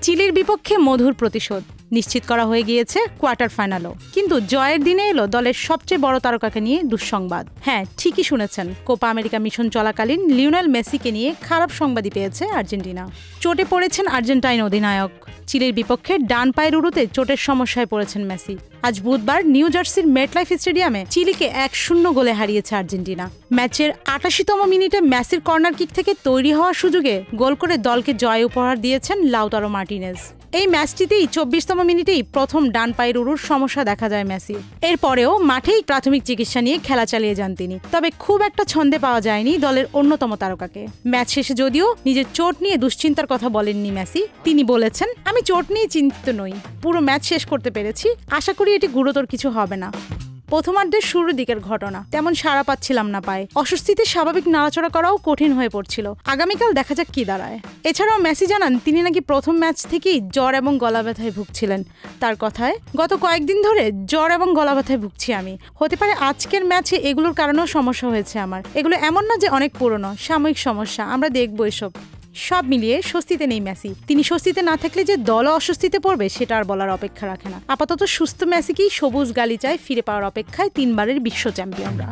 চিলির বিপক্ষে মধুর প্রতিশোধ নিশ্চিত করা হয়ে গিয়েছে কোয়ার্টার ফাইনালও। কিন্তু জয়ের দিনে এলো দলের সবচেয়ে বড় তারকাকে নিয়ে দুঃসংবাদ। হ্যাঁ, ঠিকই শুনেছেন, কোপা আমেরিকা মিশন চলাকালীন লিওনেল মেসিকে নিয়ে খারাপ সংবাদই পেয়েছে আর্জেন্টিনা। চোটে পড়েছেন আর্জেন্টাইন অধিনায়ক। চিলির বিপক্ষে ডান পায়ের উরুতে চোটের সমস্যায় পড়েছেন মেসি। আজ বুধবার নিউ জার্সির মেটলাইফ স্টেডিয়ামে চিলিকে 1-0 গোলে হারিয়েছে আর্জেন্টিনা। ম্যাচের 88তম মিনিটে মেসির কর্নার কিক থেকে তৈরি হওয়া সুযোগে গোল করে দলকে জয় উপহার দিয়েছেন লাউতারো মার্টিনেজ। এই ম্যাচটিতেই 24তম মিনিটেই প্রথম ডান পায়ের উরুর সমস্যা দেখা যায় মেসির। এরপরেও মাঠেই প্রাথমিক চিকিৎসা নিয়ে খেলা চালিয়ে যান তিনি। তবে খুব একটা ছন্দে পাওয়া যায়নি দলের অন্যতম তারকাকে। ম্যাচ শেষে যদিও নিজের চোট নিয়ে দুশ্চিন্তার কথা বলেননি মেসি। তিনি বলেছেন, আমি চোট নিয়ে চিন্তিত নই, পুরো ম্যাচ শেষ করতে পেরেছি, আশা করি এটি গুরুতর কিছু হবে না। প্রথমার্ধের শুরুর দিকের ঘটনা, তেমন সাড়া পাচ্ছিলাম না পায়ে, অস্বস্তিতে স্বাভাবিক নাড়াচড়া করাও কঠিন হয়ে পড়ছিল। আগামীকাল দেখা যাক কি দাঁড়ায়। এছাড়াও মেসি জানান তিনি নাকি প্রথম ম্যাচ থেকেই জ্বর এবং গলা ব্যথায় ভুগছিলেন। তার কথায়, গত কয়েকদিন ধরে জ্বর এবং গলা ব্যথায় ভুগছি আমি। হতে পারে আজকের ম্যাচে এগুলোর কারণেও সমস্যা হয়েছে আমার। এগুলো এমন না যে অনেক পুরনো, সাময়িক সমস্যা, আমরা দেখবো এসব। সব মিলিয়ে স্বস্তিতে নেই মেসি। তিনি স্বস্তিতে না থাকলে যে দলও অস্বস্তিতে পড়বে সেটা আর বলার অপেক্ষা রাখে না। আপাতত সুস্থ মেসিকেই সবুজ গালিচায় ফিরে পাওয়ার অপেক্ষায় 3 বারের বিশ্ব চ্যাম্পিয়নরা।